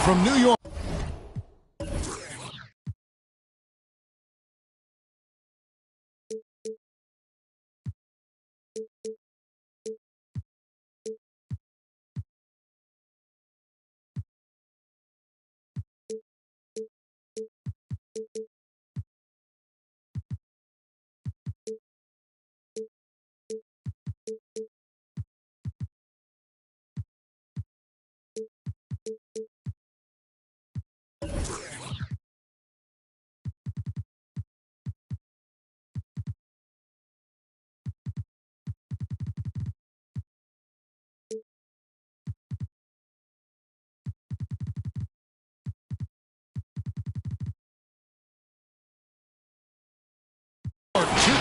From New York.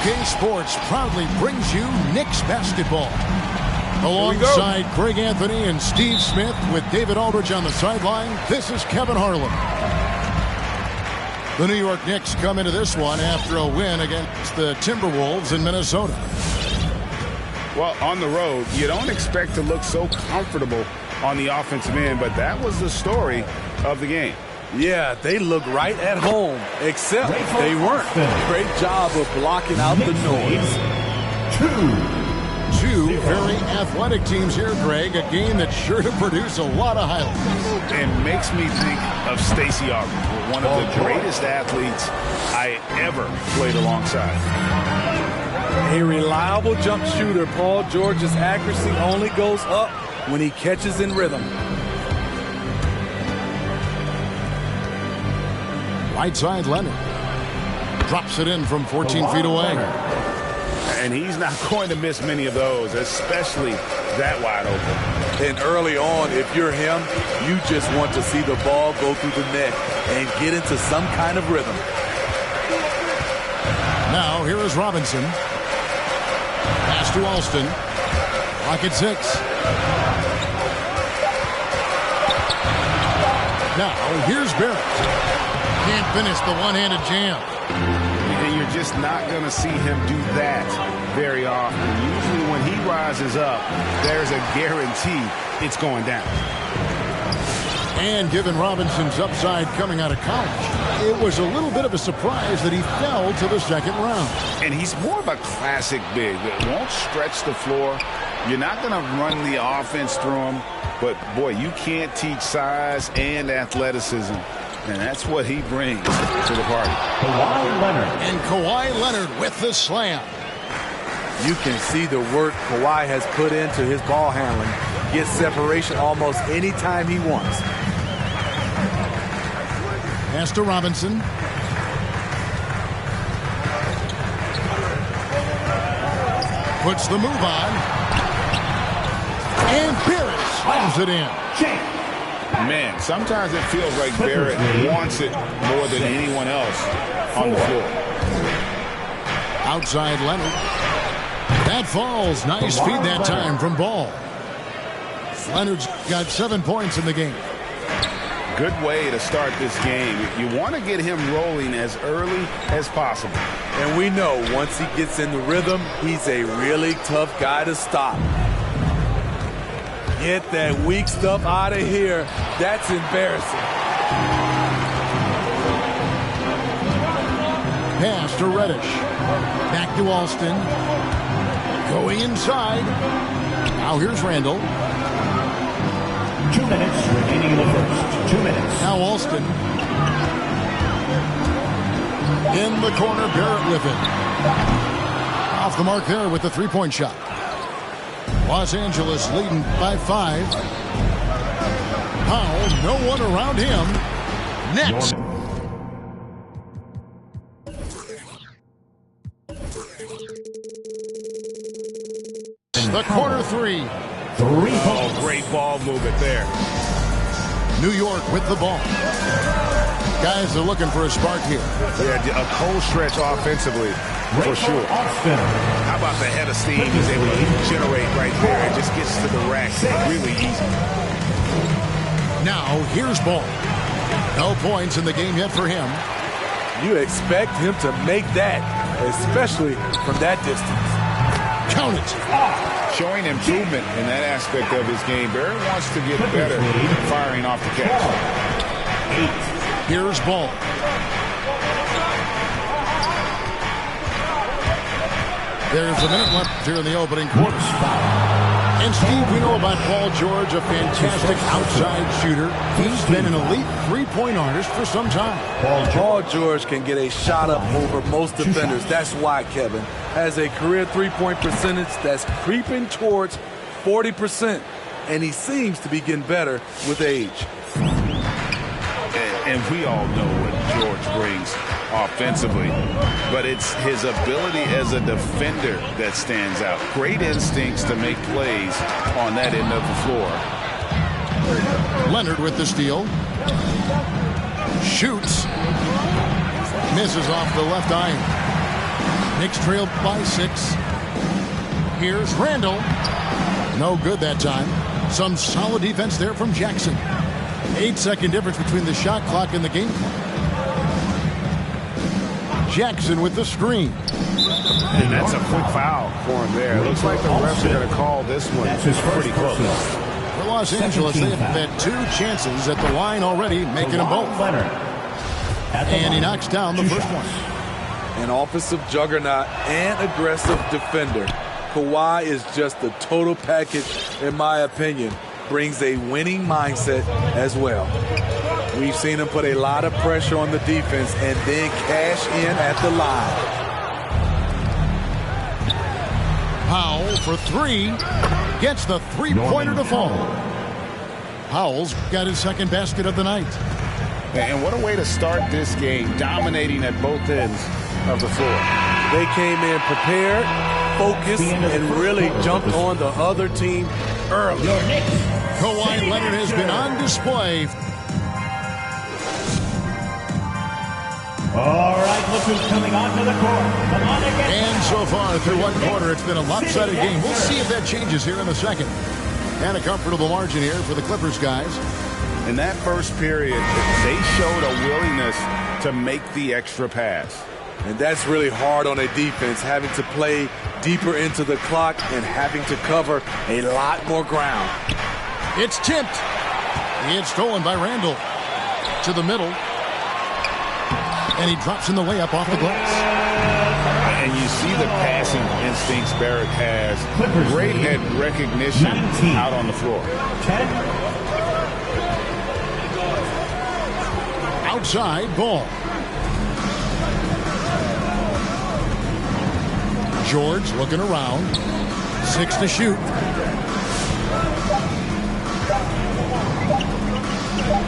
K Sports proudly brings you Knicks basketball. Alongside Greg Anthony and Steve Smith with David Aldridge on the sideline, this is Kevin Harlan. The New York Knicks come into this one after a win against the Timberwolves in Minnesota. Well, on the road, you don't expect to look so comfortable on the offensive end, but that was the story of the game. Yeah, they look right at home, except they weren't. Great job of blocking out the noise. Two very athletic teams here, Greg. A game that's sure to produce a lot of highlights. It makes me think of Stacey Augmon, one of the greatest athletes I ever played alongside. A reliable jump shooter, Paul George's accuracy only goes up when he catches in rhythm. Right side, Leonard drops it in from 14 feet away. And he's not going to miss many of those, especially that wide open. And early on, if you're him, you just want to see the ball go through the net and get into some kind of rhythm. Now, here is Robinson. Pass to Alston. Clock at 6. Now, here's Barrett. Can't finish the one-handed jam. And you're just not going to see him do that very often. Usually when he rises up, there's a guarantee it's going down. And given Robinson's upside coming out of college, it was a little bit of a surprise that he fell to the second round. And he's more of a classic big that won't stretch the floor. You're not going to run the offense through him. But, boy, you can't teach size and athleticism. And that's what he brings to the party. Kawhi Leonard. And Kawhi Leonard with the slam. You can see the work Kawhi has put into his ball handling. Gets separation almost any time he wants. Pass to Robinson. Puts the move on. And Barrett slams it in. Man, sometimes it feels like Barrett wants it more than anyone else on the floor. Outside Leonard. That falls. Nice feed that time from Ball. Leonard's got 7 points in the game. Good way to start this game. You want to get him rolling as early as possible. And we know once he gets in the rhythm, he's a really tough guy to stop. Get that weak stuff out of here. That's embarrassing. Pass to Reddish. Back to Alston. Going inside. Now here's Randall. 2 minutes remaining in the first. 2 minutes. Now Alston. In the corner, Barrett with it. Off the mark there with the three-point shot. Los Angeles leading by 5. Powell, no one around him. Next. The corner three. Oh, great ball movement there. New York with the ball. Guys are looking for a spark here. Yeah, a cold stretch offensively, for sure. How about the head of steam he's able to generate right there? It just gets to the rack really easy. Now, here's Ball. No points in the game yet for him. You expect him to make that, especially from that distance. Count it. Showing improvement in that aspect of his game. Barrett wants to get better firing off the catch. 8. Here's Ball. There's a minute left here in the opening quarter. And Steve, we know about Paul George, a fantastic outside shooter. He's been an elite three-point artist for some time. Paul George can get a shot up over most defenders. That's why Kevin has a career three-point percentage that's creeping towards 40%. And he seems to be getting better with age. And we all know what George brings offensively, but it's his ability as a defender that stands out. Great instincts to make plays on that end of the floor. Leonard with the steal. Shoots. Misses off the left iron. Knicks trailed by 6. Here's Randall. No good that time. Some solid defense there from Jackson. 8-second difference between the shot clock and the game clock. Jackson with the screen. And that's a quick foul for him there. It looks like the refs are going to call this one pretty close. For Los Angeles, they have had 2 chances at the line already, making them both. And he knocks down the first one. An offensive juggernaut and aggressive defender. Kawhi is just the total package, in my opinion. Brings a winning mindset as well. We've seen him put a lot of pressure on the defense and then cash in at the line. Powell for 3. Gets the three-pointer to fall. Powell's got his second basket of the night. And what a way to start this game, dominating at both ends of the floor. They came in prepared, focused, and really jumped on the other team early. Kawhi Leonard has been on display. All right, look who's coming onto the court. Come on again. And so far through one quarter, it's been a lopsided game. We'll see if that changes here in the second. And a comfortable margin here for the Clippers guys. In that first period, they showed a willingness to make the extra pass. And that's really hard on a defense, having to play deeper into the clock and having to cover a lot more ground. It's tipped. It's stolen by Randall. To the middle. And he drops in the layup off the glass. And you see the passing instincts Barrett has. Great head recognition 19. out on the floor. 10. Outside Ball. George looking around. 6 to shoot.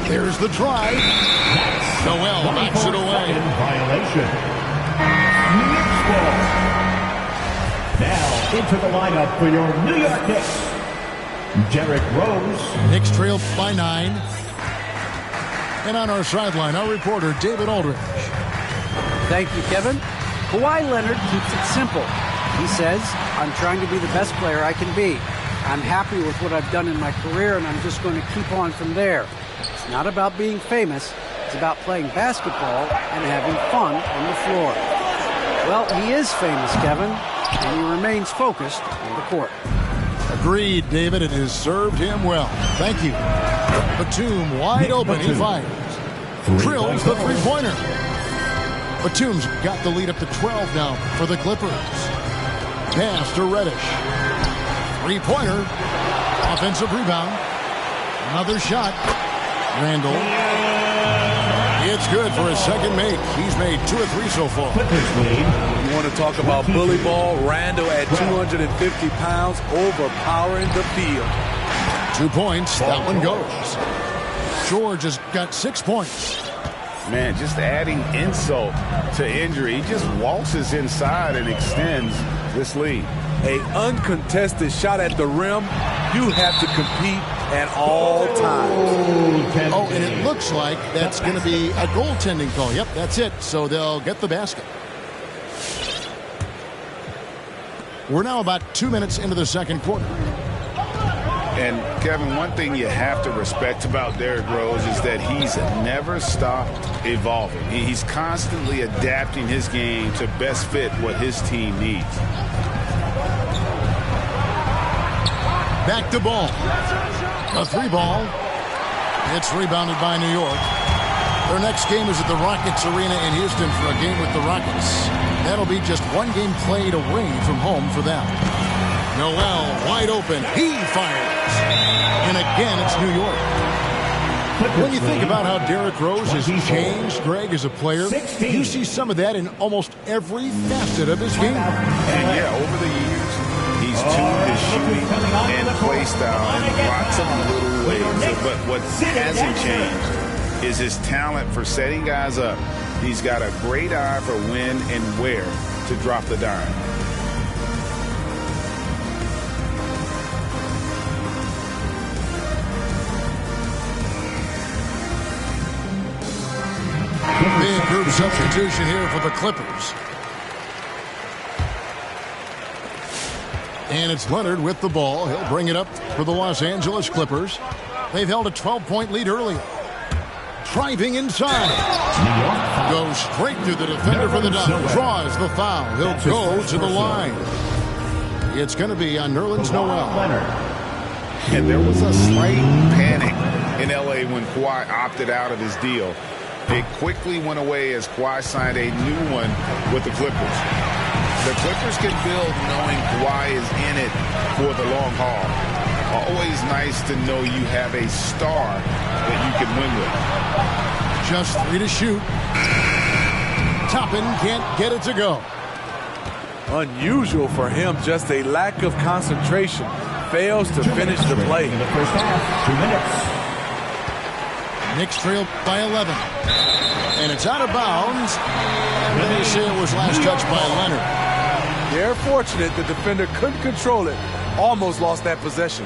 There's the drive. Noel knocks it away. Violation. Knicks ball. Now into the lineup for your New York Knicks, Derrick Rose. Knicks trail by 9. And on our sideline, our reporter, David Aldridge. Thank you, Kevin. Kawhi Leonard keeps it simple. He says, I'm trying to be the best player I can be. I'm happy with what I've done in my career, and I'm just going to keep on from there. It's not about being famous. It's about playing basketball and having fun on the floor. Well, he is famous, Kevin, and he remains focused on the court. Agreed, David. It has served him well. Thank you. Batum wide open. He fires. Drills the three-pointer. Batum's got the lead up to 12 now for the Clippers. Pass to Reddish. Three-pointer. Offensive rebound. Another shot. Randall. It's good for his second make. He's made 2 or 3 so far. You want to talk about bully ball? Randall at 250 pounds, overpowering the field. 2 points. That one goes. George has got 6 points. Man, just adding insult to injury. He just waltzes inside and extends this lead. An uncontested shot at the rim. You have to compete at all times. Oh, and it looks like that's going to be a goaltending call. Yep, that's it. So they'll get the basket. We're now about 2 minutes into the second quarter. And, Kevin, one thing you have to respect about Derrick Rose is that he's never stopped evolving. He's constantly adapting his game to best fit what his team needs. Back to Ball. A 3-ball. It's rebounded by New York. Their next game is at the Rockets Arena in Houston for a game with the Rockets. That'll be just 1 game played away from home for them. Noel wide open. He fires. And again, it's New York. When you think about how Derrick Rose has changed, Greg, as a player, you see some of that in almost every facet of his game. And yeah, over the years, he's tuned his shooting and play style in lots of little ways. But what hasn't changed is his talent for setting guys up. He's got a great eye for when and where to drop the dime. Big group substitution here for the Clippers. And it's Leonard with the ball. He'll bring it up for the Los Angeles Clippers. They've held a 12-point lead earlier. Driving inside. Goes straight to the defender for the dunk. Draws the foul. He'll go to the line. It's going to be on Nerlens Noel. And there was a slight panic in L.A. when Kawhi opted out of his deal. It quickly went away as Kawhi signed a new one with the Clippers. The Clippers can build knowing Kawhi is in it for the long haul. Always nice to know you have a star that you can win with. Just 3 to shoot. Toppin can't get it to go. Unusual for him, just a lack of concentration. Fails to finish the play. In the first half, 2 minutes. Knicks trail by 11. And it's out of bounds. And they say it was last touched by Leonard. They're fortunate the defender couldn't control it. Almost lost that possession.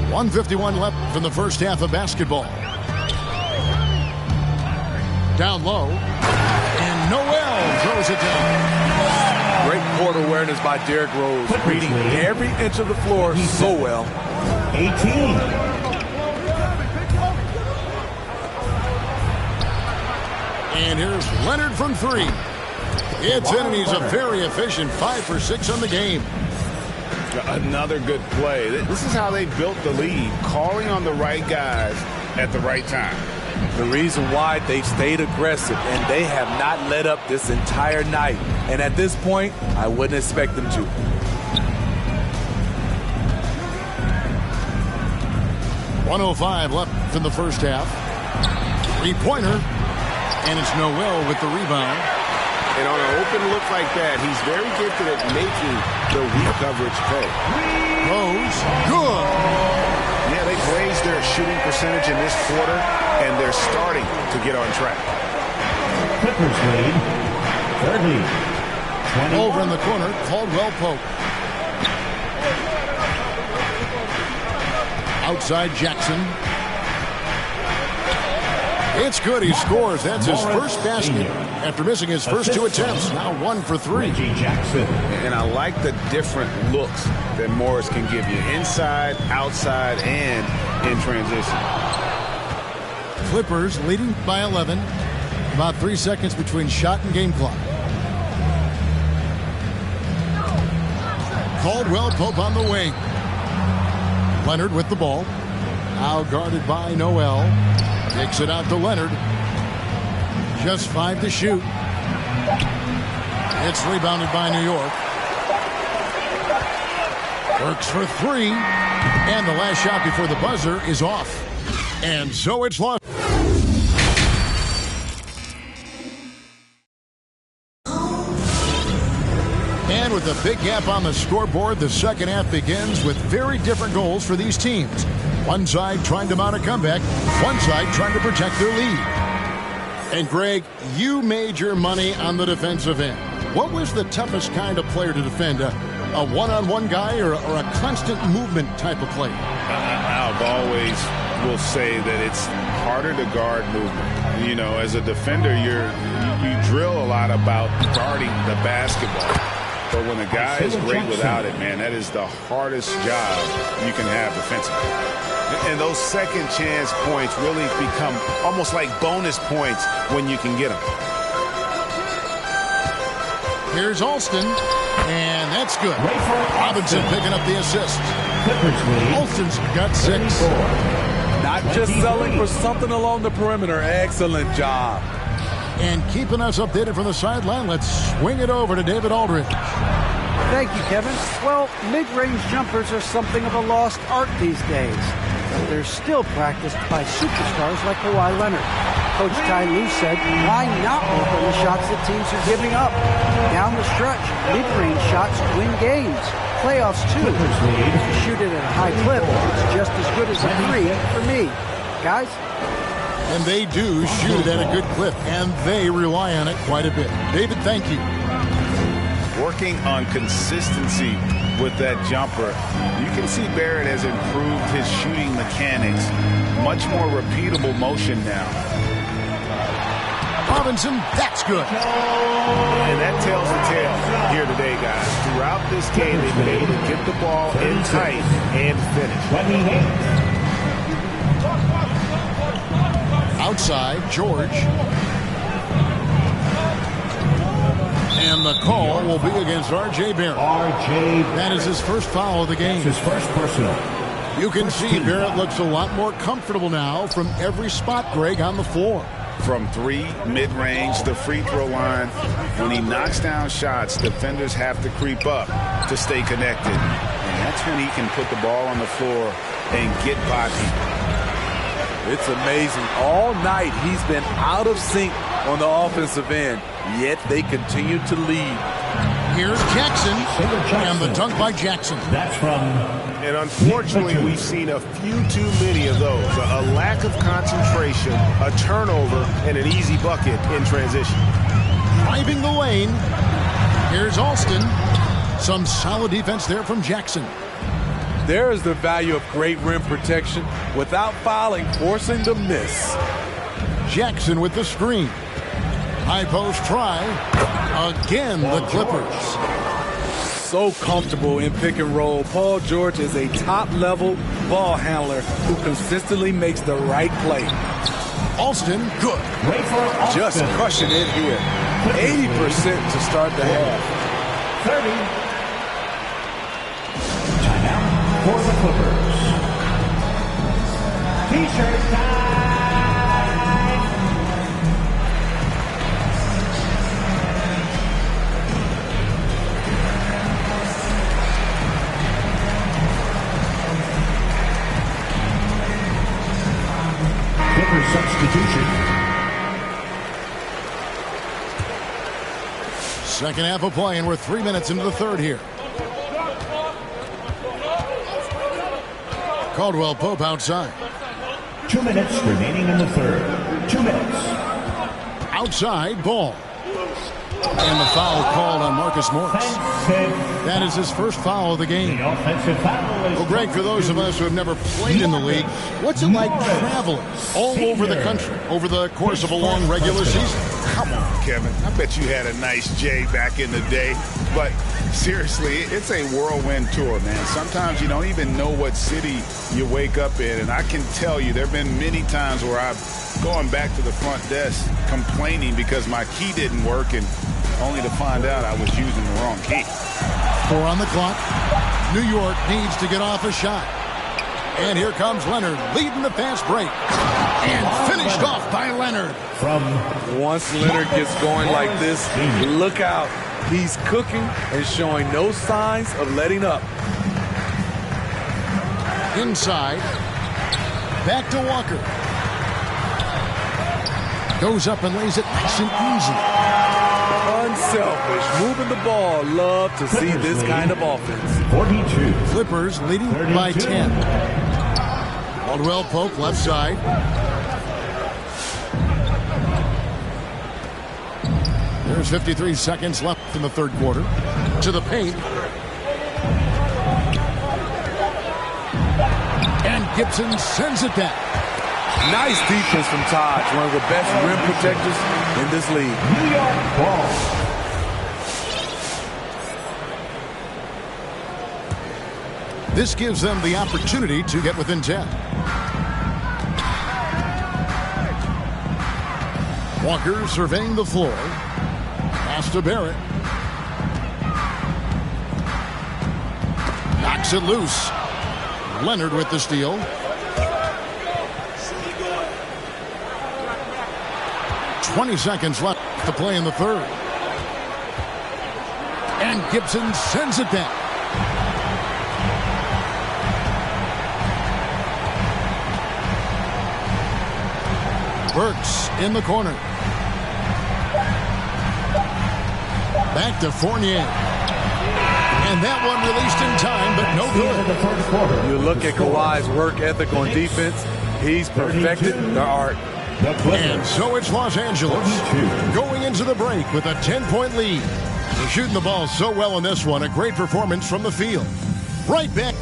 .151 left from the first half of basketball. Down low. And Noel throws it down. Great court awareness by Derrick Rose, reading every inch of the floor so well. 18. And here's Leonard from 3. It's in, and he's a very efficient 5 for 6 on the game. Another good play. This is how they built the lead, calling on the right guys at the right time. The reason why they've stayed aggressive, and they have not let up this entire night. And at this point, I wouldn't expect them to. .105 left in the first half. 3-pointer. And it's Noel with the rebound. And on an open look like that, he's very gifted at making the weak coverage pay. Rose, good. Yeah, they've raised their shooting percentage in this quarter, and they're starting to get on track. Clippers lead. Third lead. 21. Over in the corner, Caldwell Pope. Outside Jackson. It's good. He scores. That's his first basket after missing his first 2 attempts. Now 1 for 3. Reggie Jackson. And I like the different looks that Morris can give you. Inside, outside, and in transition. Clippers leading by 11. About 3 seconds between shot and game clock. Caldwell Pope on the wing. Leonard with the ball. Now guarded by Noel. Takes it out to Leonard. Just 5 to shoot. It's rebounded by New York. Works for 3. And the last shot before the buzzer is off. And so it's lost. And with a big gap on the scoreboard, the second half begins with very different goals for these teams. One side trying to mount a comeback, one side trying to protect their lead. And Greg, you made your money on the defensive end. What was the toughest kind of player to defend? A one-on-one guy or a constant movement type of player? I've always will say that it's harder to guard movement. You know, as a defender, you drill a lot about guarding the basketball. But when a guy is great without it, man, that is the hardest job you can have defensively. And those second chance points really become almost like bonus points when you can get them. Here's Alston, and that's good. Robinson picking up the assist. Alston's got 6. Not just selling for something along the perimeter. Excellent job. And keeping us updated from the sideline, let's swing it over to David Aldridge. Thank you, Kevin. Well, mid-range jumpers are something of a lost art these days. But they're still practiced by superstars like Kawhi Leonard. Coach Ty Lue said, why not work on the shots that teams are giving up? Down the stretch, mid-range shots win games. Playoffs, too. If you shoot it at a high clip, it's just as good as a 3 for me. Guys? And they do shoot it at a good clip, and they rely on it quite a bit. David, thank you. Working on consistency with that jumper, you can see Barrett has improved his shooting mechanics. Much more repeatable motion now. Robinson, that's good. And that tells the tale here today, guys. Throughout this game, they've been able to get the ball in tight and finish. Outside, George. And the call will be against R.J. Barrett. That is his first foul of the game. His first personal. You can see Barrett looks a lot more comfortable now from every spot, Greg, on the floor. From 3, mid-range, the free throw line. When he knocks down shots, defenders have to creep up to stay connected. And that's when he can put the ball on the floor and get by people. It's amazing. All night he's been out of sync on the offensive end, yet they continue to lead. Here's Jackson, and the dunk by Jackson. That's from... And unfortunately, we've seen a few too many of those. A lack of concentration, a turnover, and an easy bucket in transition. Driving the lane. Here's Alston. Some solid defense there from Jackson. There is the value of great rim protection without fouling, forcing the miss. Jackson with the screen. High post try. Again, the Clippers. So comfortable in pick and roll. Paul George is a top-level ball handler who consistently makes the right play. Alston, good. Just crushing it here. 80% to start the half. 30. For the Clippers. T-shirt time. Clippers substitution. Second half of play, and we're 3 minutes into the third here. Caldwell Pope outside. 2 minutes remaining in the third. 2 minutes. Outside, Ball. And the foul called on Marcus Morris. That is his first foul of the game. Well, Greg, for those of us who have never played in the league, what's it like traveling all over the country over the course of a long regular season? Come on, Kevin. I bet you had a nice J back in the day. But seriously, it's a whirlwind tour, man. Sometimes you don't even know what city you wake up in. And I can tell you there have been many times where I've gone back to the front desk complaining because my key didn't work, and only to find out I was using the wrong key. 4 on the clock. New York needs to get off a shot. And here comes Leonard leading the fast break. And finished off by Leonard. Once Leonard gets going like this, look out. He's cooking and showing no signs of letting up. Inside. Back to Walker. Goes up and lays it nice and easy. Unselfish, moving the ball. Love to see this kind of offense. 42. Clippers leading by 10. Caldwell Pope left side. There's 53 seconds left in the third quarter. To the paint. And Gibson sends it back. Nice defense from Taj, one of the best rim protectors in this league. New York ball. This gives them the opportunity to get within 10. Walker surveying the floor. Pass to Barrett. Knocks it loose. Leonard with the steal. 20 seconds left to play in the third. And Gibson sends it back. Burks in the corner. Back to Fournier. And that one released in time, but no good. You look at Kawhi's work ethic on defense. He's perfected the art. And so it's Los Angeles going into the break with a 10-point lead. They're shooting the ball so well in this one. A great performance from the field. Right back.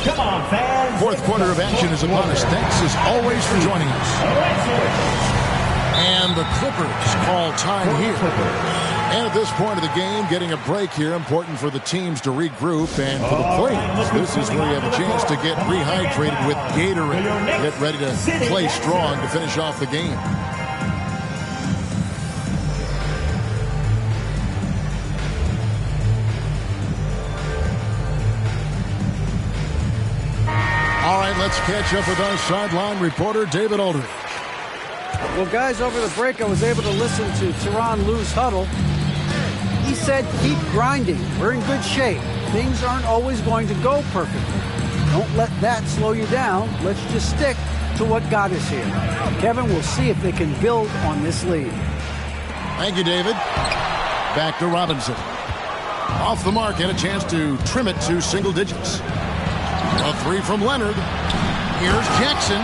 Come on, fans. Fourth quarter of action is upon us. Thanks as always for joining us. And the Clippers call time here. And at this point of the game, getting a break here, important for the teams to regroup. And for the players, this is where you have a chance to get rehydrated with Gatorade. Get ready to play strong to finish off the game. All right, let's catch up with our sideline reporter, David Aldridge. Well, guys, over the break, I was able to listen to Tyronn Lue's huddle. He said, keep grinding. We're in good shape. Things aren't always going to go perfectly. Don't let that slow you down. Let's just stick to what got us here. Kevin, we'll see if they can build on this lead. Thank you, David. Back to Robinson. Off the mark, had a chance to trim it to single digits. A three from Leonard. Here's Jackson.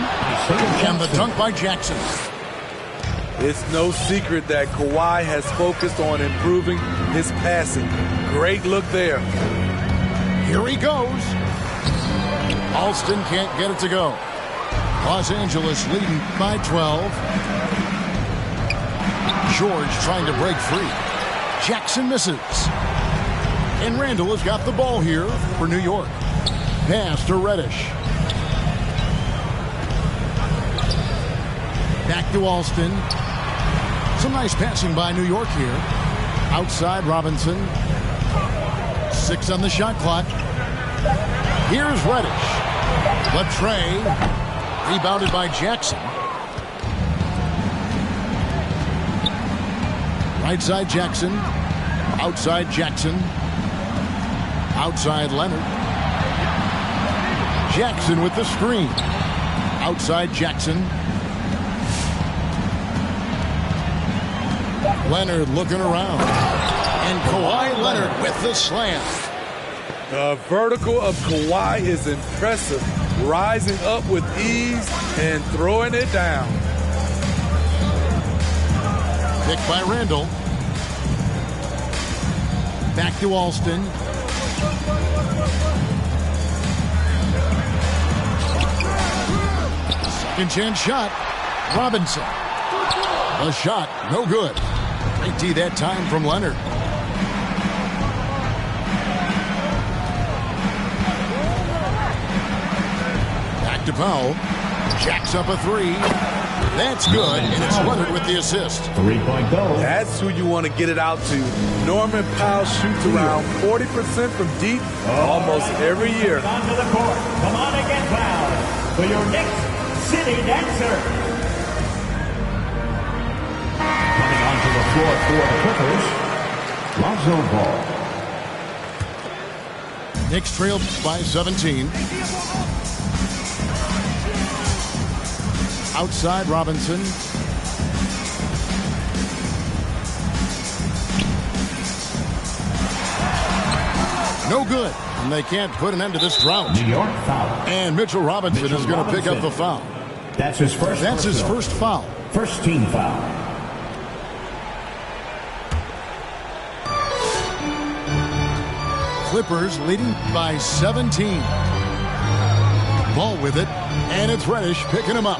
And the dunk by Jackson. It's no secret that Kawhi has focused on improving his passing. Great look there. Here he goes. Alston can't get it to go. Los Angeles leading by 12. George trying to break free. Jackson misses. And Randall has got the ball here for New York. Pass to Reddish. Back to Alston. Some nice passing by New York here. Outside Robinson. 6 on the shot clock. Here's Reddish. Latrey. Rebounded by Jackson. Right side Jackson. Outside Jackson. Outside Leonard. Jackson with the screen. Outside Jackson. Leonard looking around. And Kawhi Leonard with the slam. The vertical of Kawhi is impressive. Rising up with ease and throwing it down. Picked by Randall. Back to Alston. Second chance shot. Robinson. A shot, no good. Great D that time from Leonard. Back to Powell. Jacks up a three. That's good, and it's Leonard with the assist. 3-point goal. That's who you want to get it out to. Norman Powell shoots around 40% from deep almost every year. Onto the court. Come on and get fouled for your next city dancer. Coming onto the floor for the Clippers, Lonzo Ball. Knicks trailed by 17. Outside Robinson. No good. And they can't put an end to this drought. New York foul. And Mitchell Robinson is going to pick up the foul. That's his first. That's his first foul. First team foul. Clippers leading by 17. Ball with it. And it's Reddish picking him up.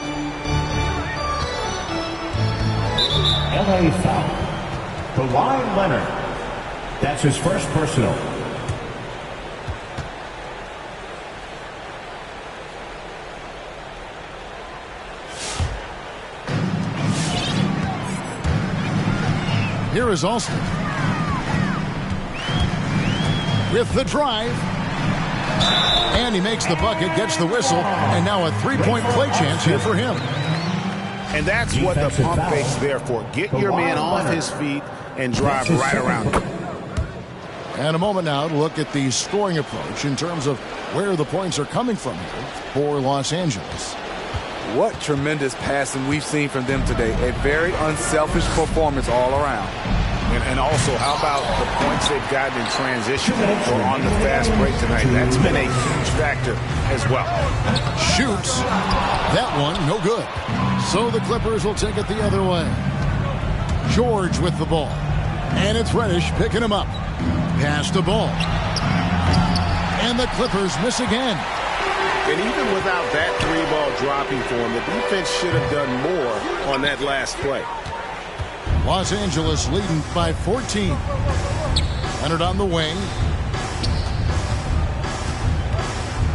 LA foul. Kawhi Leonard. That's his first personal. Here is Alston. With the drive. And he makes the bucket, gets the whistle, and now a three-point play chance here for him. And that's what the pump fake's there for. Get your man off his feet and drive right around him. And a moment now to look at the scoring approach in terms of where the points are coming from here for Los Angeles. What tremendous passing we've seen from them today. A very unselfish performance all around. And also, how about the points they've gotten in transition or on the fast break tonight? That's been a huge factor as well. Shoots. That one, no good. So the Clippers will take it the other way. George with the ball. And it's Reddish picking him up. Pass the ball. And the Clippers miss again. And even without that three-ball dropping for him, the defense should have done more on that last play. Los Angeles leading by 14. Leonard on the wing.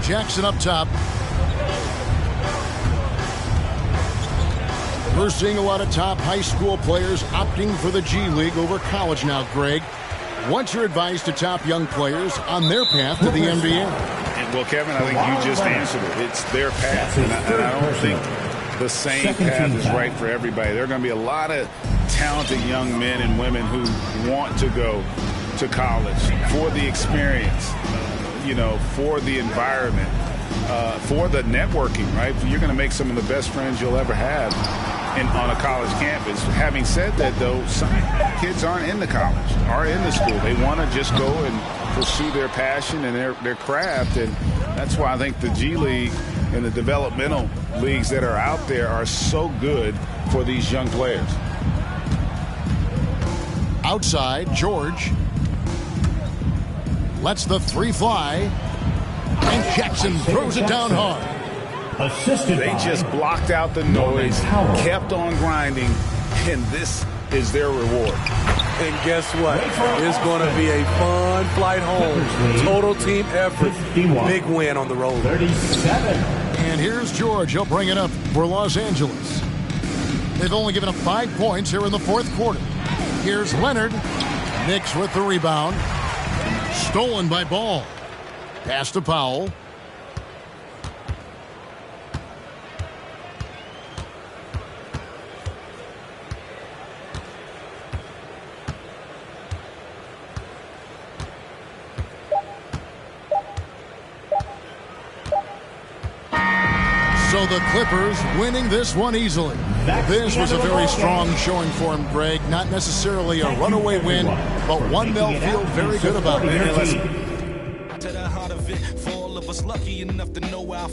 Jackson up top. We're seeing a lot of top high school players opting for the G League over college now, Greg. What's your advice to top young players on their path to the NBA? Well, Kevin, I think you just answered it. It's their path, and I don't think the same path is right for everybody. There are going to be a lot of talented young men and women who want to go to college for the experience, for the environment, for the networking, right? You're going to make some of the best friends you'll ever have on a college campus. Having said that, though, some kids aren't in the college, are in the school. They want to just go and pursue their passion and their craft, and that's why I think the G League and the developmental leagues that are out there are so good for these young players. Outside, George lets the three fly, and Jackson throws it down hard. They just blocked out the noise, kept on grinding, and this is their reward. And guess what? It's going to be a fun flight home. Total team effort. Big win on the road. 37. And here's George. He'll bring it up for Los Angeles. They've only given up 5 points here in the fourth quarter. Here's Leonard. Knicks with the rebound. Stolen by Ball. Pass to Powell. So the Clippers winning this one easily. This was a very strong showing for him, Greg. Not necessarily a runaway win, but one they'll feel very good about. To the heart of it, for all of us lucky enough to know our